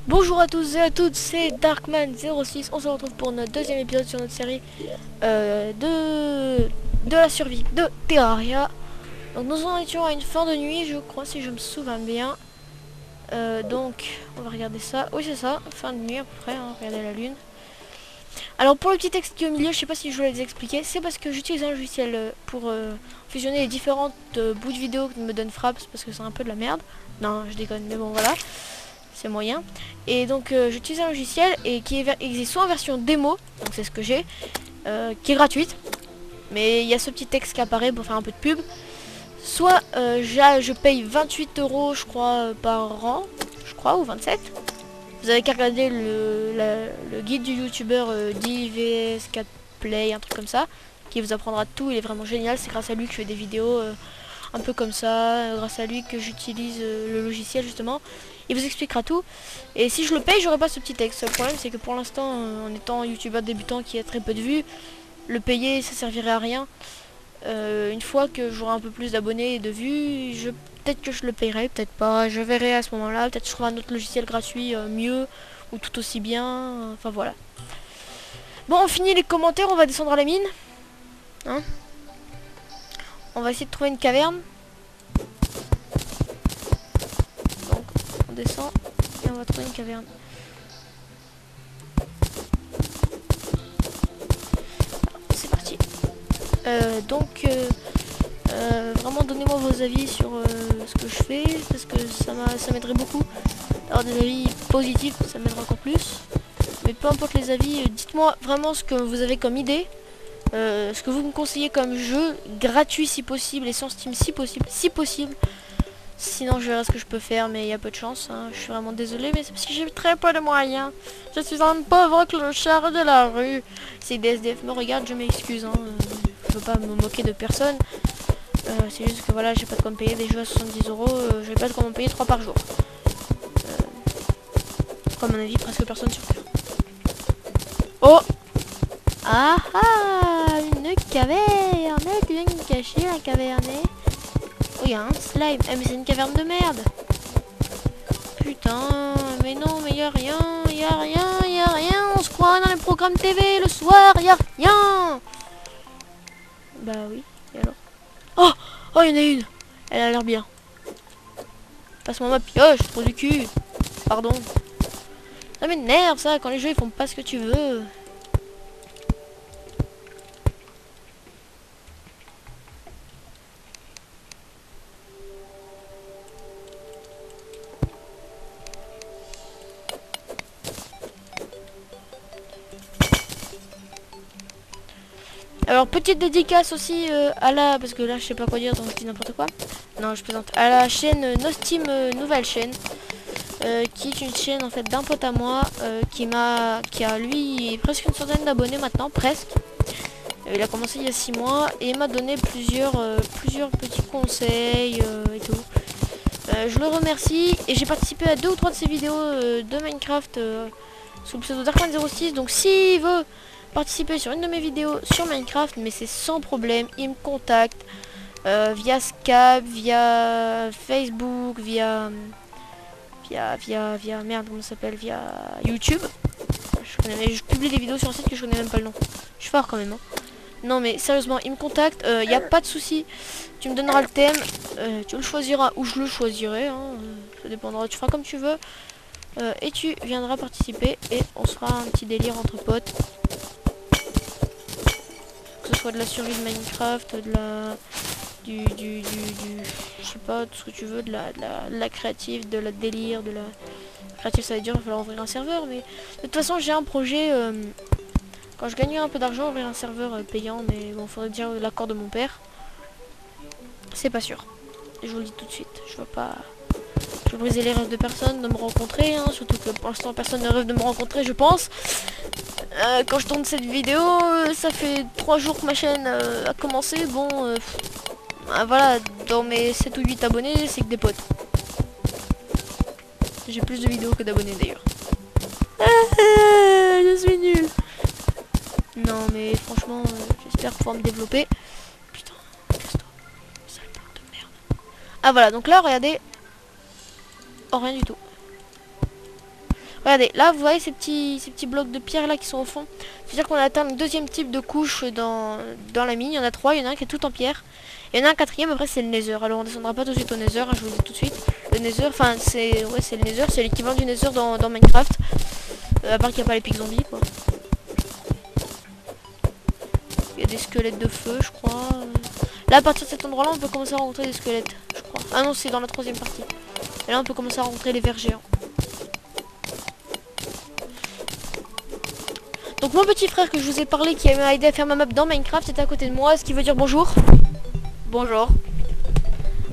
Bonjour à tous et à toutes, c'est Darkman06. On se retrouve pour notre deuxième épisode sur notre série de la survie de Terraria. Donc nous en étions à une fin de nuit, je crois, si je me souviens bien. Donc on va regarder ça. Oui, c'est ça, fin de nuit à peu près, hein, regardez la lune. Alors pour le petit texte qui est au milieu, je sais pas si je vous l'ai expliqué, c'est parce que j'utilise un logiciel pour fusionner les différentes bouts de vidéo que me donne Fraps, parce que c'est un peu de la merde. Non, je déconne, mais bon voilà. C'est moyen. Et donc j'utilise un logiciel et qui existe soit en version démo, donc c'est ce que j'ai, qui est gratuite, mais il y a ce petit texte qui apparaît pour faire un peu de pub. Soit je paye 28 € je crois par an, je crois, ou 27. Vous avez qu'à regarder le guide du youtubeur DVS4 Play, un truc comme ça, qui vous apprendra tout. Il est vraiment génial, c'est grâce à lui que je fais des vidéos un peu comme ça, grâce à lui que j'utilise le logiciel justement. Il vous expliquera tout. Et si je le paye, j'aurai pas ce petit texte. Le problème, c'est que pour l'instant, en étant youtubeur débutant qui a très peu de vues, le payer, ça servirait à rien. Une fois que j'aurai un peu plus d'abonnés et de vues, peut-être que je le payerai, peut-être pas. Je verrai à ce moment-là. Peut-être que je trouverai un autre logiciel gratuit mieux ou tout aussi bien. Enfin voilà. Bon, on finit les commentaires. On va descendre à la mine. Hein, on va essayer de trouver une caverne. Donc, on descend et on va trouver une caverne. C'est parti. Vraiment donnez-moi vos avis sur ce que je fais, parce que ça m'aiderait beaucoup. Alors des avis positifs, ça m'aiderait encore plus. Mais peu importe les avis, dites-moi vraiment ce que vous avez comme idée, ce que vous me conseillez comme jeu, gratuit si possible et sans Steam si possible. Sinon je verrai ce que je peux faire, mais il y a peu de chance, hein. Je suis vraiment désolé, mais c'est parce que j'ai très peu de moyens. Je suis un pauvre clochard de la rue. Si des SDF me regardent, je m'excuse, hein. Je veux pas me moquer de personne. C'est juste que voilà, j'ai pas de quoi me payer des jeux à 70 €, j'ai pas de quoi me payer 3 par jour. À mon avis, presque personne sur Terre. Oh! Ah ah! Une caverne! Tu viens me cacher la caverne? Oh, il y a un slime! Eh, mais c'est une caverne de merde! Putain! Mais non, mais y a rien! Y a rien! Y a rien! On se croit dans les programmes TV le soir! Y a rien! Bah oui, et alors? Oh! Oh, il y en a une! Elle a l'air bien. Passe-moi ma pioche, trop du cul! Pardon. Ça m'énerve ça, quand les jeux ils font pas ce que tu veux. Alors petite dédicace aussi à la... Parce que là je sais pas quoi dire donc je dis n'importe quoi. Non je plaisante. À la chaîne Nostim nouvelle chaîne. Qui est une chaîne en fait d'un pote à moi qui a lui presque une centaine d'abonnés maintenant, presque. Il a commencé il y a 6 mois et il m'a donné plusieurs petits conseils et tout. Je le remercie et j'ai participé à 2 ou 3 de ses vidéos de Minecraft sous le pseudo Darkman06. Donc s'il veut participer sur une de mes vidéos sur Minecraft, mais c'est sans problème, il me contacte via Skype, via Facebook, via merde, comment ça s'appelle, via YouTube. Je publie des vidéos sur un site que je connais même pas le nom. Je suis fort quand même, hein. Non mais sérieusement, il me contacte, il n'y a pas de souci. Tu me donneras le thème, tu le choisiras ou je le choisirai, hein, ça dépendra, tu feras comme tu veux. Et tu viendras participer et on se fera un petit délire entre potes. Que ce soit de la survie de Minecraft, de la... je sais pas, tout ce que tu veux, de la créative, de la délire, de la... Créative ça veut dire il va falloir ouvrir un serveur, mais de toute façon j'ai un projet... Quand je gagnerai un peu d'argent, ouvrir un serveur payant, mais bon, faudrait dire l'accord de mon père. C'est pas sûr. Je vous le dis tout de suite. Je veux pas... Je veux briser les rêves de personne de me rencontrer, hein, surtout que pour l'instant personne ne rêve de me rencontrer, je pense. Quand je tourne cette vidéo, ça fait 3 jours que ma chaîne a commencé. Bon, voilà, dans mes 7 ou 8 abonnés, c'est que des potes. J'ai plus de vidéos que d'abonnés d'ailleurs. Je suis nulle. Non mais franchement, j'espère pouvoir me développer. Putain, casse-toi, sale porte de merde. Ah voilà, donc là regardez. Oh rien du tout. Regardez, là vous voyez ces petits blocs de pierre là qui sont au fond. C'est-à-dire qu'on a atteint le deuxième type de couche dans la mine. Il y en a 3, il y en a un qui est tout en pierre. Il y en a un quatrième, après c'est le nether. Alors on descendra pas tout de suite au nether, hein, je vous le dis tout de suite. Le nether, enfin c'est le nether, c'est l'équivalent du nether dans Minecraft. À part qu'il n'y a pas les pics zombies quoi. Il y a des squelettes de feu je crois. Là à partir de cet endroit là on peut commencer à rencontrer des squelettes, je crois. Ah non, c'est dans la troisième partie. Et là on peut commencer à rencontrer les vers géants. Donc mon petit frère que je vous ai parlé qui m'a aidé à faire ma map dans Minecraft était à côté de moi, ce qui veut dire bonjour. Bonjour.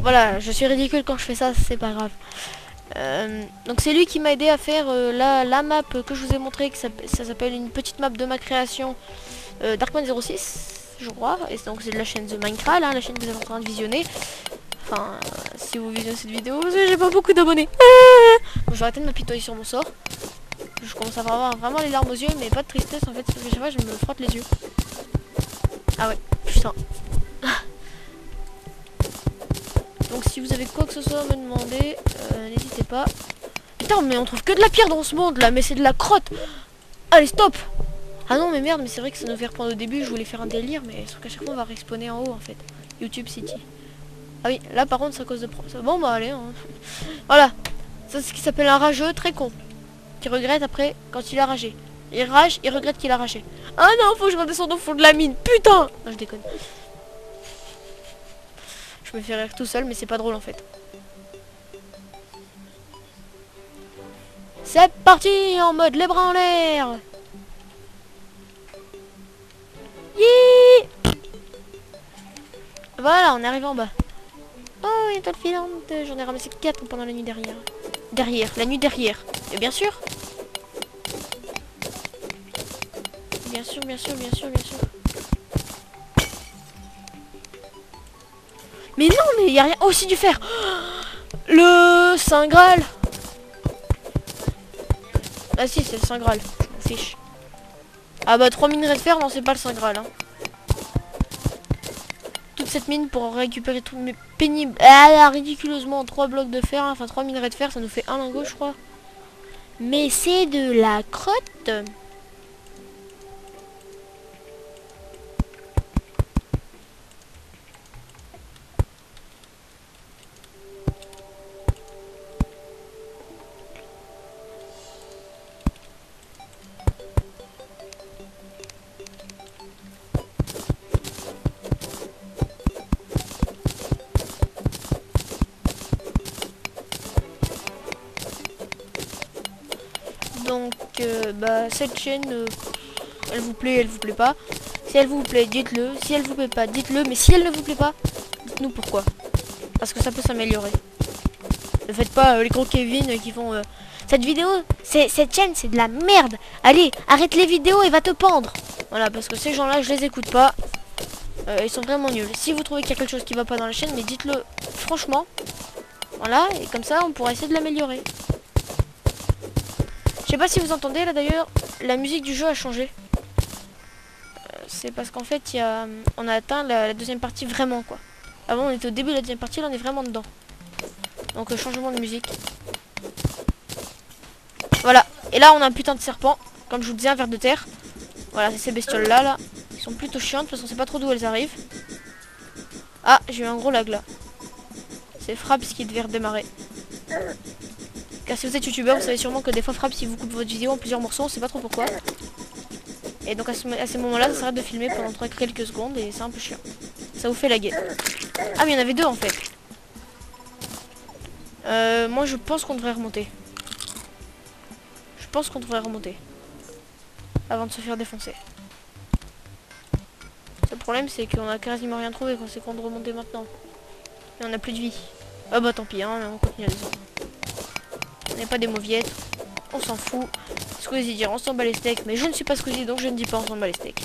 Voilà, je suis ridicule quand je fais ça, c'est pas grave. Donc c'est lui qui m'a aidé à faire la map que je vous ai montré, que ça s'appelle une petite map de ma création Darkman06, je crois. Et donc c'est de la chaîne The Minecraft, hein, la chaîne que vous êtes en train de visionner. Enfin, si vous visionnez cette vidéo, parce que j'ai pas beaucoup d'abonnés. Bon, je vais arrêter de m'apitoyer sur mon sort. Je commence à avoir vraiment les larmes aux yeux, mais pas de tristesse en fait, parce que chaque fois je me frotte les yeux. Ah ouais, putain. Donc si vous avez quoi que ce soit à me demander, n'hésitez pas. Putain, mais on trouve que de la pierre dans ce monde là, mais c'est de la crotte. Allez, stop. Ah non, mais merde, mais c'est vrai que ça nous fait reprendre au début, je voulais faire un délire, mais sauf qu'à chaque fois on va respawner en haut en fait. YouTube City. Ah oui, là par contre c'est à cause de... Bon bah allez, hein. Voilà. Ça c'est ce qui s'appelle un rageux très con. Qui regrette après quand il a ragé. Il rage, il regrette qu'il a ragé. Ah non, faut que je redescende au fond de la mine. Putain. Non, je déconne. Je me fais rire tout seul, mais c'est pas drôle en fait. C'est parti en mode les bras en l'air. Yeah. Voilà, on est arrivé en bas. Oh, une étoile filante. J'en ai ramassé 4 pendant la nuit derrière. La nuit derrière. Et bien sûr. Bien sûr, bien sûr, bien sûr, bien sûr. Mais non, mais il n'y a rien. Oh, c'est du fer. Le Saint Graal. Ah si, c'est le Saint Graal. Je m'en fiche. Ah bah 3 minerais de fer, non, c'est pas le Saint Graal. Hein. Toute cette mine pour récupérer tout, mais pénible. Ah, ridiculeusement 3 blocs de fer, hein. Enfin 3 minerais de fer, ça nous fait un lingot, je crois. Mais c'est de la crotte. Donc bah cette chaîne elle vous plaît pas. Si elle vous plaît, dites-le. Si elle vous plaît pas, dites-le. Mais si elle ne vous plaît pas, dites-nous pourquoi. Parce que ça peut s'améliorer. Ne faites pas les gros Kevin qui font cette vidéo, cette chaîne c'est de la merde. Allez, arrête les vidéos et va te pendre. Voilà, parce que ces gens-là, je les écoute pas. Ils sont vraiment nuls. Si vous trouvez qu'il y a quelque chose qui va pas dans la chaîne, mais dites-le franchement. Voilà, et comme ça on pourra essayer de l'améliorer. Je sais pas si vous entendez là d'ailleurs, la musique du jeu a changé. C'est parce qu'en fait on a atteint la deuxième partie vraiment quoi. Avant on était au début de la deuxième partie, là on est vraiment dedans. Donc changement de musique. Voilà, et là on a un putain de serpent, comme je vous disais, un ver de terre. Voilà, c'est ces bestioles là, ils sont plutôt chiantes parce qu'on sait pas trop d'où elles arrivent. Ah, j'ai eu un gros lag là. C'est Fraps qui devait redémarrer. Car si vous êtes youtubeur, vous savez sûrement que des fois Fraps il vous coupe votre vidéo en plusieurs morceaux, on sait pas trop pourquoi. Et donc à ces moments-là, ça s'arrête de filmer pendant quelques secondes et c'est un peu chiant. Ça vous fait laguer. Ah mais il y en avait 2 en fait. Moi je pense qu'on devrait remonter. Je pense qu'on devrait remonter. Avant de se faire défoncer. Le problème c'est qu'on a quasiment rien trouvé quand c'est qu'on de remonter maintenant. Et on a plus de vie. Ah bah tant pis, hein, on continue à descendre. On n'est pas des mauviettes. On s'en fout. Squeezie dire on s'en bat les steaks. Mais je ne suis pas Squeezie donc je ne dis pas on s'en bat les steaks.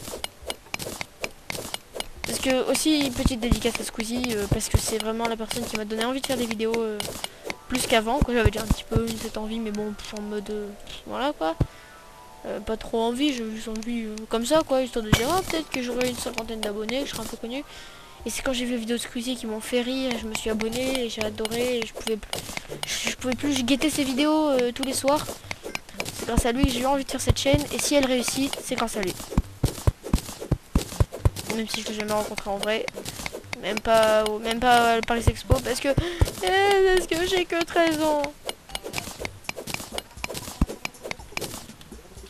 Parce que aussi petite dédicace à Squeezie parce que c'est vraiment la personne qui m'a donné envie de faire des vidéos plus qu'avant. J'avais déjà un petit peu eu cette envie mais bon en mode voilà quoi. Pas trop envie, j'ai juste envie comme ça quoi, histoire de dire oh, peut-être que j'aurai une cinquantaine d'abonnés, que je serai un peu connu. Et c'est quand j'ai vu les vidéos de Squeezie qui m'ont fait rire, je me suis abonné et j'ai adoré et je pouvais plus guetter ces vidéos tous les soirs. C'est grâce à lui que j'ai eu envie de faire cette chaîne. Et si elle réussit, c'est grâce à lui. Même si je l'ai jamais rencontré en vrai. Même pas à Paris Expo. Parce que j'ai que 13 ans.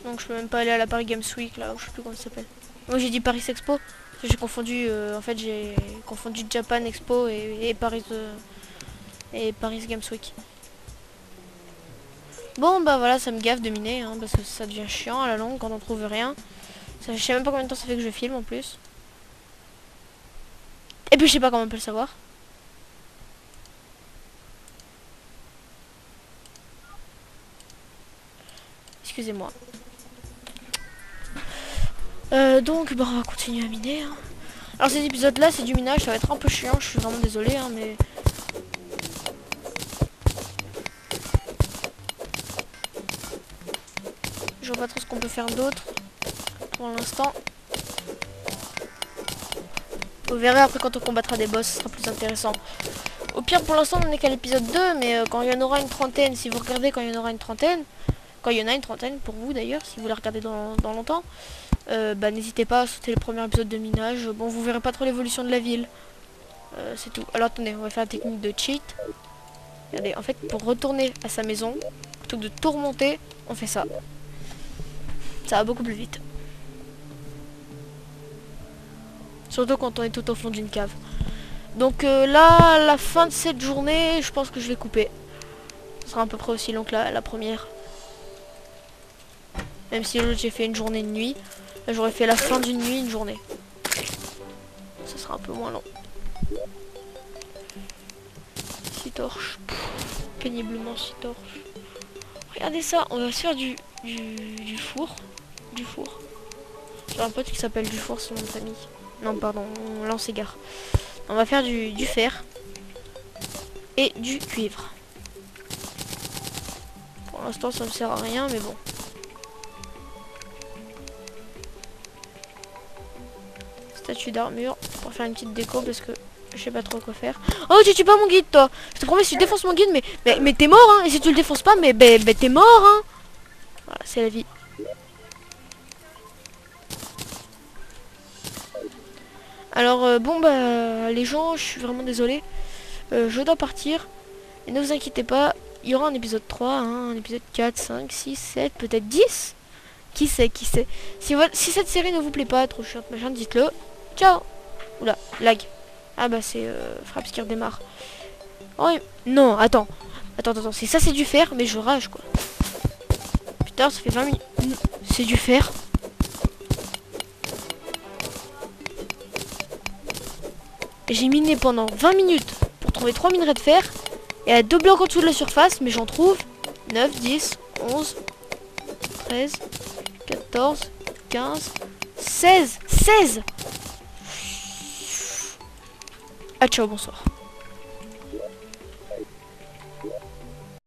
Donc je peux même pas aller à la Paris Games Week là. Ou je sais plus comment ça s'appelle. Moi j'ai dit Paris Expo. J'ai confondu. En fait j'ai confondu Japan Expo et Paris Games Week. Bon bah voilà, ça me gaffe de miner, hein, parce que ça devient chiant à la longue quand on trouve rien. Je sais même pas combien de temps ça fait que je filme en plus. Et puis je sais pas comment on peut le savoir. Excusez-moi. Donc bah on va continuer à miner. Hein. Alors ces épisodes là c'est du minage, ça va être un peu chiant, je suis vraiment désolé hein, mais... Je vois pas trop ce qu'on peut faire d'autre pour l'instant. Vous verrez après quand on combattra des boss, ce sera plus intéressant. Au pire pour l'instant on n'est qu'à l'épisode 2, mais quand il y en aura une trentaine, si vous regardez quand il y en aura une trentaine, quand il y en a une trentaine pour vous d'ailleurs, si vous la regardez dans longtemps, bah n'hésitez pas à sauter le premier épisode de minage. Bon vous verrez pas trop l'évolution de la ville. C'est tout. Alors attendez, on va faire la technique de cheat. Regardez, en fait pour retourner à sa maison, plutôt que de tout remonter, on fait ça. Ça va beaucoup plus vite. Surtout quand on est tout au fond d'une cave. Donc là, à la fin de cette journée, je pense que je vais couper. Ce sera à peu près aussi long que la première. Même si l'autre j'ai fait une journée de nuit. Là j'aurais fait la fin d'une nuit, une journée. Ça sera un peu moins long. 6 torches. Péniblement 6 torches. Regardez ça, on va se faire du four. Du four. J'ai un pote qui s'appelle Dufour, c'est mon nom de famille. Non, pardon, là on s'égare. On va faire du fer. Et du cuivre. Pour l'instant ça ne sert à rien, mais bon. Statue d'armure pour faire une petite déco parce que je sais pas trop quoi faire. Oh, tu tues pas mon guide, toi. Je te promets, si tu défonces mon guide, mais t'es mort, hein. Et si tu le défonces pas, mais t'es mort, hein. Voilà, c'est la vie. Alors, bon, bah, les gens, je suis vraiment désolé. Je dois partir. Et ne vous inquiétez pas, il y aura un épisode 3, hein, un épisode 4, 5, 6, 7, peut-être 10. Qui sait, qui sait. Si cette série ne vous plaît pas, trop chiante, machin, dites-le. Ciao. Oula, lag. Ah bah c'est Fraps qui redémarre. Oh non, attends. Attends, c'est ça c'est du fer, mais je rage quoi. Putain, ça fait 20 minutes. C'est du fer. J'ai miné pendant 20 minutes pour trouver 3 minerais de fer. Et à 2 blocs en dessous de la surface, mais j'en trouve 9, 10, 11, 13, 14, 15, 16. 16. Ah ciao, bonsoir.